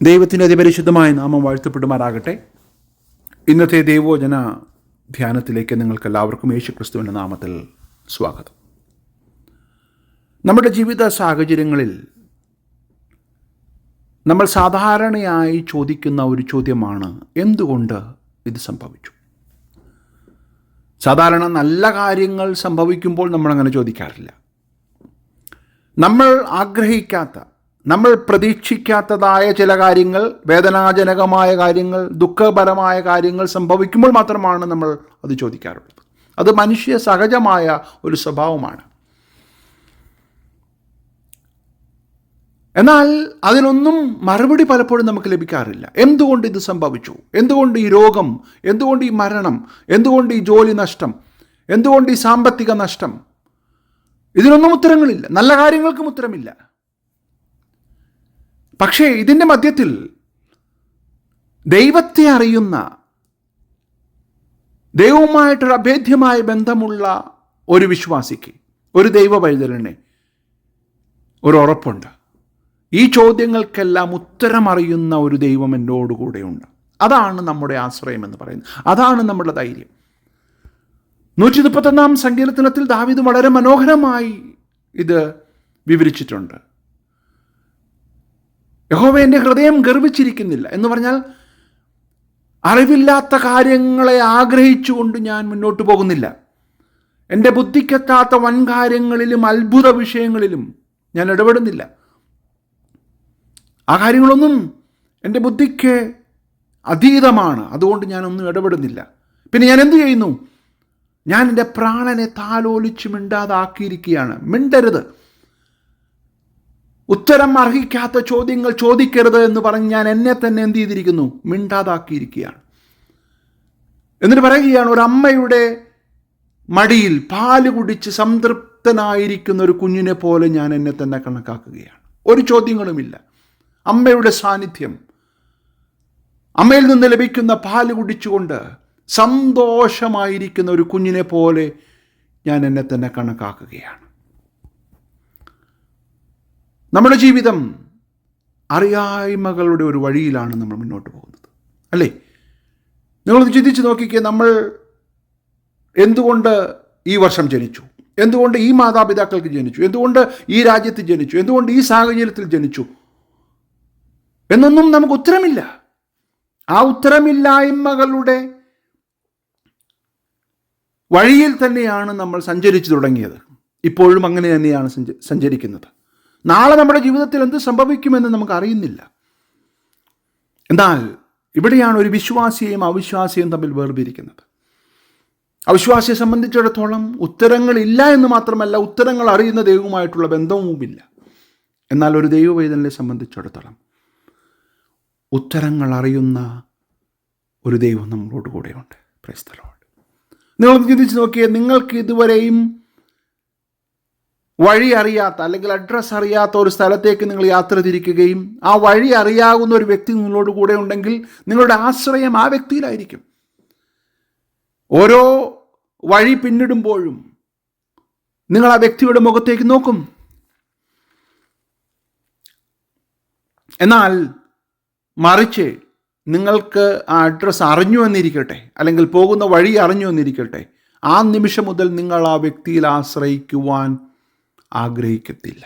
ദൈവത്തിൻ്റെ അതിപരിശുദ്ധമായ നാമം വാഴ്ത്തപ്പെടുമാറാകട്ടെ. ഇന്നത്തെ ദൈവവചന ധ്യാനത്തിലേക്ക് നിങ്ങൾക്കെല്ലാവർക്കും യേശുക്രിസ്തുവിൻ്റെ നാമത്തിൽ സ്വാഗതം. നമ്മുടെ ജീവിത സാഹചര്യങ്ങളിൽ നമ്മൾ സാധാരണയായി ചോദിക്കുന്ന ഒരു ചോദ്യമാണ്, എന്തുകൊണ്ട് ഇത് സംഭവിച്ചു? സാധാരണ നല്ല കാര്യങ്ങൾ സംഭവിക്കുമ്പോൾ നമ്മളങ്ങനെ ചോദിക്കാറില്ല. നമ്മൾ ആഗ്രഹിക്കാത്ത, നമ്മൾ പ്രതീക്ഷിക്കാത്തതായ ചില കാര്യങ്ങൾ, വേദനാജനകമായ കാര്യങ്ങൾ, ദുഃഖപരമായ കാര്യങ്ങൾ സംഭവിക്കുമ്പോൾ മാത്രമാണ് നമ്മൾ അത് ചോദിക്കാറുള്ളത്. അത് മനുഷ്യ സഹജമായ ഒരു സ്വഭാവമാണ്. എന്നാൽ അതിനൊന്നും മറുപടി പലപ്പോഴും നമുക്ക് ലഭിക്കാറില്ല. എന്തുകൊണ്ട് ഇത് സംഭവിച്ചു? എന്തുകൊണ്ട് ഈ രോഗം? എന്തുകൊണ്ട് ഈ മരണം? എന്തുകൊണ്ട് ഈ ജോലി നഷ്ടം? എന്തുകൊണ്ട് ഈ സാമ്പത്തിക നഷ്ടം? ഇതിനൊന്നും ഉത്തരങ്ങളില്ല. നല്ല കാര്യങ്ങൾക്കും ഉത്തരമില്ല. പക്ഷേ ഇതിൻ്റെ മധ്യത്തിൽ ദൈവത്തെ അറിയുന്ന, ദൈവവുമായിട്ടൊരു അഭേദ്യമായ ബന്ധമുള്ള ഒരു വിശ്വാസിക്ക്, ഒരു ദൈവ പൈതലിന് ഒരു ഉറപ്പുണ്ട്. ഈ ചോദ്യങ്ങൾക്കെല്ലാം ഉത്തരമറിയുന്ന ഒരു ദൈവം എന്നോടുകൂടെയുണ്ട്. അതാണ് നമ്മുടെ ആശ്രയം എന്ന് പറയുന്നത്. അതാണ് നമ്മുടെ ധൈര്യം. 131 സങ്കീർത്തനത്തിൽ ദാവീദ് വളരെ മനോഹരമായി ഇത് വിവരിച്ചിട്ടുണ്ട്. യഹോവേ, എൻ്റെ ഹൃദയം ഗർവിച്ചിരിക്കുന്നില്ല എന്ന് പറഞ്ഞാൽ, അറിവില്ലാത്ത കാര്യങ്ങളെ ആഗ്രഹിച്ചുകൊണ്ട് ഞാൻ മുന്നോട്ട് പോകുന്നില്ല. എൻ്റെ ബുദ്ധിക്കെത്താത്ത വൻകാര്യങ്ങളിലും അത്ഭുത വിഷയങ്ങളിലും ഞാൻ ഇടപെടുന്നില്ല. ആ കാര്യങ്ങളൊന്നും എൻ്റെ ബുദ്ധിക്ക് അതീതമാണ്. അതുകൊണ്ട് ഞാനൊന്നും ഇടപെടുന്നില്ല. പിന്നെ ഞാൻ എന്തു ചെയ്യുന്നു? ഞാൻ എൻ്റെ പ്രാണനെ താലോലിച്ച് മിണ്ടാതാക്കിയിരിക്കുകയാണ്. മിണ്ടരുത്, ഉത്തരം അർഹിക്കാത്ത ചോദ്യങ്ങൾ ചോദിക്കരുത് എന്ന് പറഞ്ഞ് ഞാൻ എന്നെ തന്നെ എന്ത് ചെയ്തിരിക്കുന്നു? മിണ്ടാതാക്കിയിരിക്കുകയാണ്. എന്നിട്ട് പറയുകയാണ്, ഒരു അമ്മയുടെ മടിയിൽ പാല് കുടിച്ച് സംതൃപ്തനായിരിക്കുന്ന ഒരു കുഞ്ഞിനെ പോലെ ഞാൻ എന്നെ തന്നെ കണക്കാക്കുകയാണ്. ഒരു ചോദ്യങ്ങളുമില്ല. അമ്മയുടെ സാന്നിധ്യം, അമ്മയിൽ നിന്ന് ലഭിക്കുന്ന പാല് കുടിച്ചുകൊണ്ട് സന്തോഷമായിരിക്കുന്ന ഒരു കുഞ്ഞിനെ പോലെ ഞാൻ എന്നെ തന്നെ കണക്കാക്കുകയാണ്. നമ്മുടെ ജീവിതം അറിയായ്മകളുടെ ഒരു വഴിയിലാണ് നമ്മൾ മുന്നോട്ട് പോകുന്നത്, അല്ലേ? നിങ്ങളൊന്ന് ചിന്തിച്ച് നോക്കിക്കേ. നമ്മൾ എന്തുകൊണ്ട് ഈ വർഷം ജനിച്ചു? എന്തുകൊണ്ട് ഈ മാതാപിതാക്കൾക്ക് ജനിച്ചു? എന്തുകൊണ്ട് ഈ രാജ്യത്ത് ജനിച്ചു? എന്തുകൊണ്ട് ഈ സാഹചര്യത്തിൽ ജനിച്ചു എന്നൊന്നും നമുക്ക് ഉത്തരമില്ല. ആ ഉത്തരമില്ലായ്മകളുടെ വഴിയിൽ തന്നെയാണ് നമ്മൾ സഞ്ചരിച്ചു തുടങ്ങിയത്. ഇപ്പോഴും അങ്ങനെ തന്നെയാണ് സഞ്ചരിക്കുന്നത്. നാളെ നമ്മുടെ ജീവിതത്തിൽ എന്ത് സംഭവിക്കുമെന്ന് നമുക്ക് അറിയുന്നില്ല. എന്നാൽ ഇവിടെയാണ് ഒരു വിശ്വാസിയെയും അവിശ്വാസിയെയും തമ്മിൽ വേർതിരിക്കുന്നത്. അവിശ്വാസിയെ സംബന്ധിച്ചിടത്തോളം ഉത്തരങ്ങളില്ല എന്ന് മാത്രമല്ല, ഉത്തരങ്ങൾ അറിയുന്ന ദൈവവുമായിട്ടുള്ള ബന്ധവുമില്ല. എന്നാൽ ഒരു ദൈവവേദനയെ സംബന്ധിച്ചിടത്തോളം ഉത്തരങ്ങൾ അറിയുന്ന ഒരു ദൈവം നമ്മളോട് കൂടെയുണ്ട്. Price the Lord. നിങ്ങൾ ചിന്തിച്ച് നോക്കിയേ, നിങ്ങൾക്ക് ഇതുവരെയും വഴി അറിയാത്ത, അല്ലെങ്കിൽ അഡ്രസ്സ് അറിയാത്ത ഒരു സ്ഥലത്തേക്ക് നിങ്ങൾ യാത്ര തിരിക്കുകയും ആ വഴി അറിയാവുന്ന ഒരു വ്യക്തി നിങ്ങളോട് കൂടെ ഉണ്ടെങ്കിൽ നിങ്ങളുടെ ആശ്രയം ആ വ്യക്തിയിലായിരിക്കും. ഓരോ വഴി പിന്നിടുമ്പോഴും നിങ്ങൾ ആ വ്യക്തിയുടെ മുഖത്തേക്ക് നോക്കും. എന്നാൽ മറിച്ച് നിങ്ങൾക്ക് ആ അഡ്രസ്സ് അറിഞ്ഞു എന്നിരിക്കട്ടെ, അല്ലെങ്കിൽ പോകുന്ന വഴി അറിഞ്ഞു എന്നിരിക്കട്ടെ, ആ നിമിഷം മുതൽ നിങ്ങൾ ആ വ്യക്തിയിൽ ആശ്രയിക്കുവാൻ ആഗ്രഹിക്കത്തില്ല.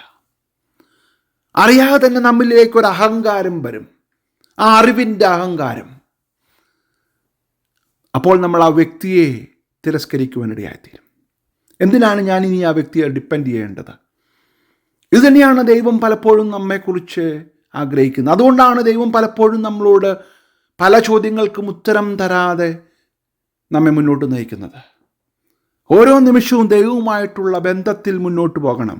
അറിയാതെ തന്നെ നമ്മിലേക്ക് ഒരു അഹങ്കാരം വരും, ആ അറിവിൻ്റെ അഹങ്കാരം. അപ്പോൾ നമ്മൾ ആ വ്യക്തിയെ തിരസ്കരിക്കുവാനിടയായിത്തീരും. എന്തിനാണ് ഞാൻ ഇനി ആ വ്യക്തിയെ ഡിപ്പെൻഡ് ചെയ്യേണ്ടത്? ഇത് തന്നെയാണ് ദൈവം പലപ്പോഴും നമ്മെക്കുറിച്ച് ആഗ്രഹിക്കുന്നത്. അതുകൊണ്ടാണ് ദൈവം പലപ്പോഴും നമ്മളോട് പല ചോദ്യങ്ങൾക്കും ഉത്തരം തരാതെ നമ്മെ മുന്നോട്ട് നയിക്കുന്നത്. ഓരോ നിമിഷവും ദൈവവുമായിട്ടുള്ള ബന്ധത്തിൽ മുന്നോട്ട് പോകണം.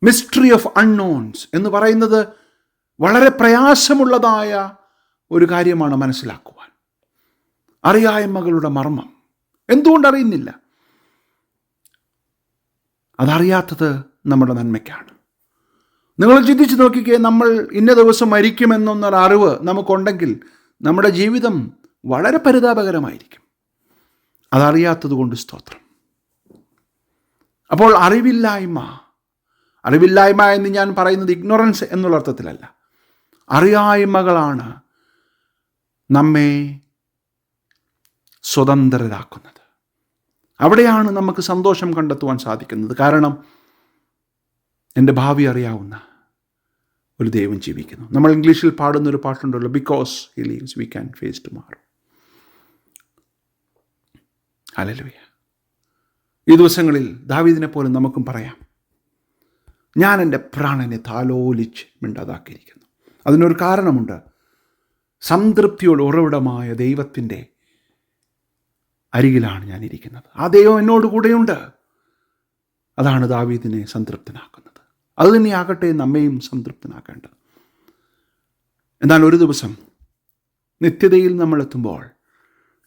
മിസ്റ്ററി ഓഫ് അൺനോൺസ് എന്ന് പറയുന്നത് വളരെ പ്രയാസമുള്ളതായ ഒരു കാര്യമാണ് മനസ്സിലാക്കുവാൻ. അറിയായ്മകളുടെ മർമ്മം എന്തുകൊണ്ട് അറിയുന്നില്ല? അതറിയാത്തത് നമ്മുടെ നന്മയ്ക്കാണ്. നിങ്ങൾ ചിന്തിച്ച് നോക്കിക്കേ, നമ്മൾ ഇന്ന ദിവസം മരിക്കുമെന്നൊന്നൊരു അറിവ് നമുക്കുണ്ടെങ്കിൽ നമ്മുടെ ജീവിതം വളരെ പരിതാപകരമായിരിക്കും. അതറിയാത്തത് കൊണ്ട് സ്തോത്രം. അപ്പോൾ അറിവില്ലായ്മ എന്ന് ഞാൻ പറയുന്നത് ഇഗ്നോറൻസ് എന്നുള്ള അർത്ഥത്തിലല്ല. അറിയായ്മകളാണ് നമ്മെ സ്വതന്ത്രരാക്കുന്നത്. അവിടെയാണ് നമുക്ക് സന്തോഷം കണ്ടെത്തുവാൻ സാധിക്കുന്നത്. കാരണം എൻ്റെ ഭാവി അറിയാവുന്ന ഒരു ദൈവം ജീവിക്കുന്നു. നമ്മൾ ഇംഗ്ലീഷിൽ പാടുന്നൊരു പാട്ടുണ്ടല്ലോ, because he lives we can face tomorrow. Hallelujah. ഈ ദിവസങ്ങളിൽ ദാവീദിനെ പോലെ നമുക്കും പറയാം, ഞാൻ എൻ്റെ പ്രാണനെ താലോലിച്ച് മിണ്ടാതാക്കിയിരിക്കുന്നു. അതിനൊരു കാരണമുണ്ട്. സംതൃപ്തിയുടെ ഉറവിടമായ ദൈവത്തിൻ്റെ അരികിലാണ് ഞാൻ ഇരിക്കുന്നത്. ആ ദൈവം എന്നോട് കൂടെയുണ്ട്. അതാണ് ദാവീദിനെ സംതൃപ്തനാക്കുന്നത്. അത് തന്നെയാകട്ടെ നമ്മയും സംതൃപ്തനാക്കേണ്ടത്. എന്നാൽ ഒരു ദിവസം നിത്യതയിൽ നമ്മൾ എത്തുമ്പോൾ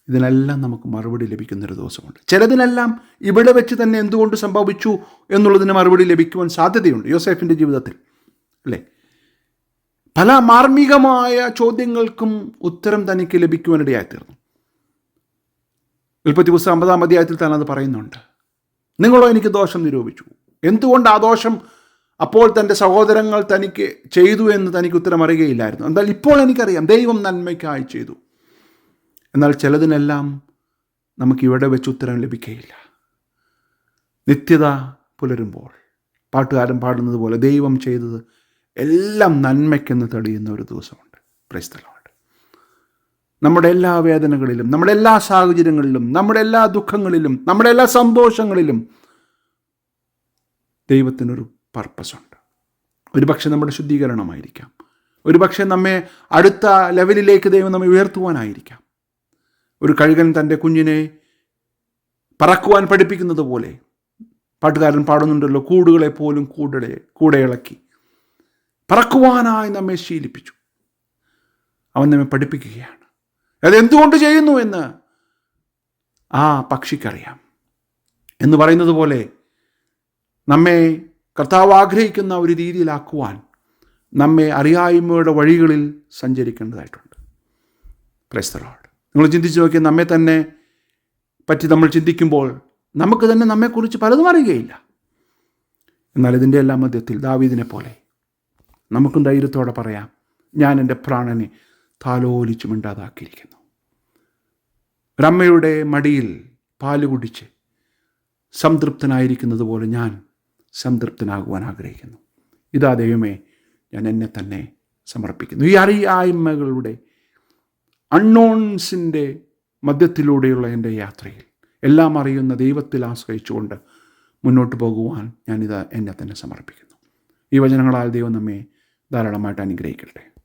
ഇതിനെല്ലാം നമുക്ക് മറുപടി ലഭിക്കുന്നൊരു ദിവസമുണ്ട്. ചിലതിനെല്ലാം ഇവിടെ വെച്ച് തന്നെ എന്തുകൊണ്ട് സംഭവിച്ചു എന്നുള്ളതിന് മറുപടി ലഭിക്കുവാൻ സാധ്യതയുണ്ട്. യോസേഫിൻ്റെ ജീവിതത്തിൽ അല്ലേ, പല മാർമികമായ ചോദ്യങ്ങൾക്കും ഉത്തരം തനിക്ക് ലഭിക്കുവാനിടയായിത്തീർന്നു. ഉൽപ്പത്തി പുസ്തകം 50-ാം അധ്യായത്തിൽ തന്നെ അത് പറയുന്നുണ്ട്. നിങ്ങളോ എനിക്ക് ദോഷം നിരൂപിച്ചു. എന്തുകൊണ്ട് ആ ദോഷം അപ്പോൾ തൻ്റെ സഹോദരങ്ങൾ തനിക്ക് ചെയ്തു എന്ന് തനിക്ക് ഉത്തരം അറിയുകയില്ലായിരുന്നു. എന്നാൽ ഇപ്പോൾ എനിക്കറിയാം, ദൈവം നന്മയ്ക്കായി ചെയ്തു. എന്നാൽ ചിലതിനെല്ലാം നമുക്കിവിടെ വെച്ച് ഉത്തരം ലഭിക്കുകയില്ല. നിത്യത പുലരുമ്പോൾ പാട്ടുകാരൻ പാടുന്നത് പോലെ ദൈവം ചെയ്തത് എല്ലാം നന്മയ്ക്കെന്ന് തെളിയുന്ന ഒരു ദിവസമുണ്ട്. Praise the lord. നമ്മുടെ എല്ലാ വേദനകളിലും, നമ്മുടെ എല്ലാ സാഹചര്യങ്ങളിലും, നമ്മുടെ എല്ലാ ദുഃഖങ്ങളിലും, നമ്മുടെ എല്ലാ സന്തോഷങ്ങളിലും ദൈവത്തിനൊരു പർപ്പസ് ഉണ്ട്. ഒരുപക്ഷെ നമ്മുടെ ശുദ്ധീകരണമായിരിക്കാം. ഒരുപക്ഷെ നമ്മെ അടുത്ത ലെവലിലേക്ക് ദൈവം നമ്മെ ഉയർത്തുവാനായിരിക്കാം. ഒരു കഴുകൻ തൻ്റെ കുഞ്ഞിനെ പറക്കുവാൻ പഠിപ്പിക്കുന്നത് പോലെ പാട്ടുകാരൻ പാടുന്നുണ്ടല്ലോ, കൂടുകളെ പോലും കൂടെ ഇളക്കി പറക്കുവാനായി നമ്മെ ശീലിപ്പിച്ചു. അവൻ നമ്മെ പഠിപ്പിക്കുകയാണ്. അതെന്തുകൊണ്ട് ചെയ്യുന്നു എന്ന് ആ പക്ഷിക്കറിയാം. എന്ന് പറയുന്നത് പോലെ നമ്മെ കർത്താവ് ആഗ്രഹിക്കുന്ന ഒരു രീതിയിലാക്കുവാൻ നമ്മെ അറിയായ്മയുടെ വഴികളിൽ സഞ്ചരിക്കേണ്ടതായിട്ടുണ്ട്. Price the Lord. നിങ്ങൾ ചിന്തിച്ച് നോക്കി, നമ്മെ തന്നെ പറ്റി നമ്മൾ ചിന്തിക്കുമ്പോൾ നമുക്ക് തന്നെ നമ്മെക്കുറിച്ച് പലതും അറിയുകയില്ല. എന്നാൽ ഇതിൻ്റെ എല്ലാം മധ്യത്തിൽ ദാവീദിനെ പോലെ നമുക്കും ധൈര്യത്തോടെ പറയാം, ഞാൻ എൻ്റെ പ്രാണനെ താലോലിച്ച് മിണ്ടാതാക്കിയിരിക്കുന്നു. ഒരമ്മയുടെ മടിയിൽ പാല് കുടിച്ച് സംതൃപ്തനായിരിക്കുന്നത് പോലെ ഞാൻ സംതൃപ്തനാകുവാൻ ആഗ്രഹിക്കുന്നു. ഇതാ ദൈവമേ, ഞാൻ എന്നെ തന്നെ സമർപ്പിക്കുന്നു. ഈ അറിയായ്മകളുടെ അൺനോൺസിൻ്റെ മധ്യത്തിലൂടെയുള്ള എൻ്റെ യാത്രയിൽ എല്ലാം അറിയുന്ന ദൈവത്തിൽ ആശ്രയിച്ചുകൊണ്ട് മുന്നോട്ട് പോകുവാൻ ഞാനിത് എന്നെ തന്നെ സമർപ്പിക്കുന്നു. ഈ വചനങ്ങളാൽ ദൈവം നമ്മെ ധാരാളമായിട്ട് അനുഗ്രഹിക്കട്ടെ.